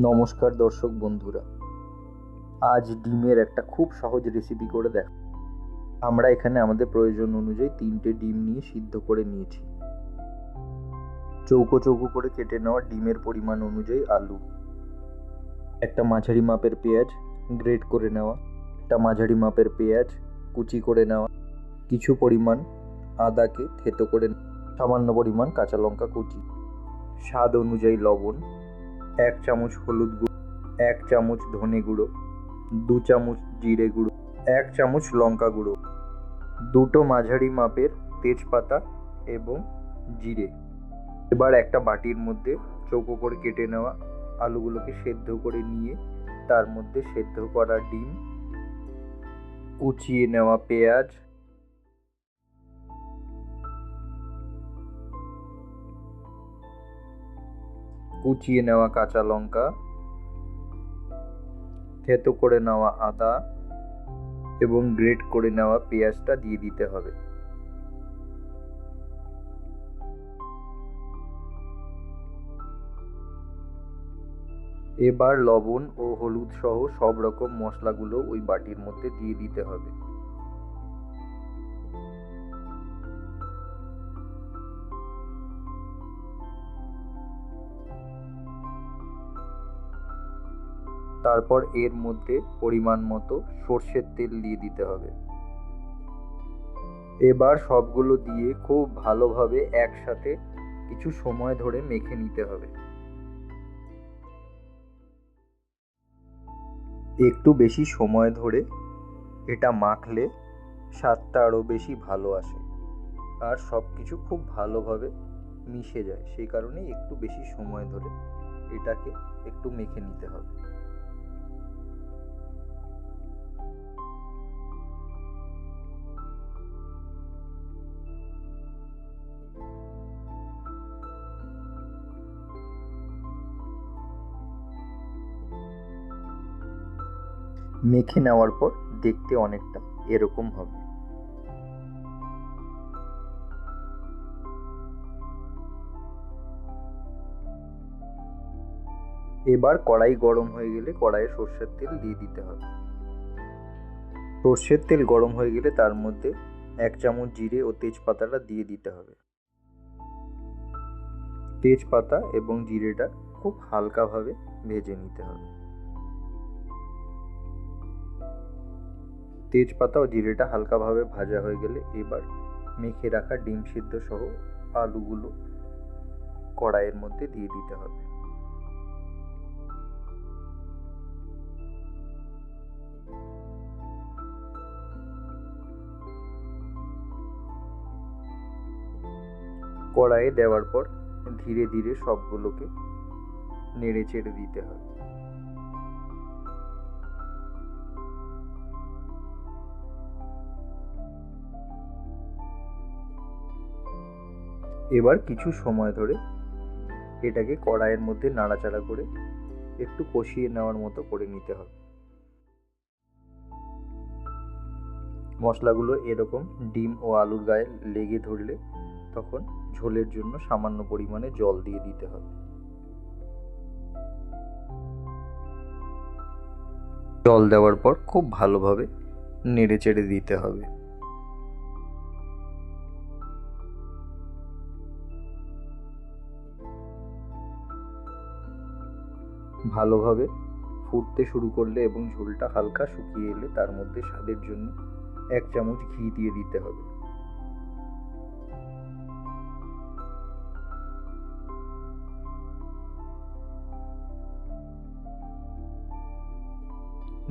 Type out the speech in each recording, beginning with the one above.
নমস্কার দর্শক বন্ধুরা, আজ ডিমের একটা খুব সহজ রেসিপি করে দেখ। আমরা এখানে আমাদের প্রয়োজন অনুযায়ী 3টে ডিম নিয়ে সিদ্ধ করে নিয়েছি। চৌকো চৌকো করে কেটে নেওয়া ডিমের পরিমাণ অনুযায়ী আলু, একটা মাঝারি মাপের পেঁয়াজ গ্রেট করে নেওয়া, একটা মাঝারি মাপের পেঁয়াজ কুচি করে নেওয়া, কিছু পরিমাণ আদাকে থেতো করে, সামান্য পরিমাণ কাঁচা লঙ্কা কুচি, স্বাদ অনুযায়ী লবণ, 1 চামচ হলুদ গুঁড়ো, 1 চামচ ধনে গুঁড়ো, 2 চামচ জিরে গুঁড়ো, 1 চামচ লঙ্কা গুঁড়ো, 2টো মাঝারি মাপের তেজপাতা এবং জিরে। এবার একটা বাটির মধ্যে চৌকো করে কেটে নেওয়া আলুগুলোকে সেদ্ধ করে নিয়ে তার মধ্যে সেদ্ধ করা ডিম, কুচিয়ে নেওয়া পেঁয়াজ, কুচিয়ে নেওয়া কাঁচা লঙ্কা, থেতো করে নেওয়া আদা এবং গ্রেট করে নেওয়া পেঁয়াজটা দিয়ে দিতে হবে। এবার লবণ ও হলুদ সহ সব রকম মশলাগুলো ওই বাটির মধ্যে দিয়ে দিতে হবে। তারপর এর মধ্যে পরিমাণ মতো সর্ষের তেল দিয়ে দিতে হবে। এবার সবগুলো দিয়ে খুব ভালোভাবে একসাথে কিছু সময় ধরে মেখে নিতে হবে। একটু বেশি সময় ধরে এটা মাখলে স্বাদটা আরও বেশি ভালো আসে আর সব কিছু খুব ভালোভাবে মিশে যায়। সেই কারণেই একটু বেশি সময় ধরে এটাকে একটু মেখে নিতে হবে। মেখে নেওয়ার পর দেখতে অনেকটা এরকম হবে। এবার কড়াই গরম হয়ে গেলে কড়াইয়ে সর্ষের তেল দিয়ে দিতে হবে। সর্ষের তেল গরম হয়ে গেলে তার মধ্যে 1 চামচ জিরে ও তেজপাতাটা দিয়ে দিতে হবে। তেজপাতা এবং জিরেটা খুব হালকাভাবে ভেজে নিতে হবে। তেজপাতা ও জিরেটা হালকাভাবে ভাজা হয়ে গেলে এবার মেখে রাখা ডিম সিদ্ধ সহ আলুগুলো কড়াইয়ের মধ্যে দিয়ে দিতে হবে। কড়াইয়ে দেওয়ার পর ধীরে ধীরে সবগুলোকে নেড়ে চেড়ে দিতে হবে। এবার কিছু সময় ধরে এটাকে কড়াইয়ের মধ্যে নাড়াচাড়া করে একটু কষিয়ে নেওয়ার মতো করে নিতে হবে। মশলাগুলো এরকম ডিম ও আলুর গায়ে লেগে ধরলে তখন ঝোলের জন্য সামান্য পরিমাণে জল দিয়ে দিতে হবে। জল দেওয়ার পর খুব ভালোভাবে নেড়ে চেড়ে দিতে হবে। ভালোভাবে ফুটতে শুরু করলে এবং ঝোলটা হালকা শুকিয়ে এলে তার মধ্যে স্বাদের জন্য 1 চামচ ঘি দিয়ে দিতে হবে।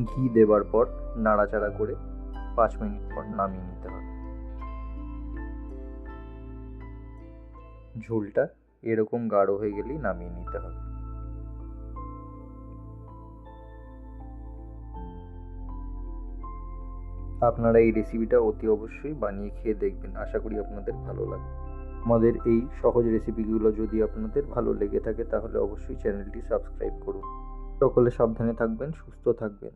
ঘি দেওয়ার পর নাড়াচাড়া করে 5 মিনিট পর নামিয়ে নিতে হবে। ঝোলটা এরকম গাঢ় হয়ে গেলেই নামিয়ে নিতে হবে। আপনারা এই রেসিপিটা অতি অবশ্যই বানিয়ে খেয়ে দেখবেন। আশা করি আপনাদের ভালো লাগবে। আমাদের এই সহজ রেসিপিগুলো যদি আপনাদের ভালো লেগে থাকে তাহলে অবশ্যই চ্যানেলটি সাবস্ক্রাইব করুন। সকলে সাবধানে থাকবেন, সুস্থ থাকবেন।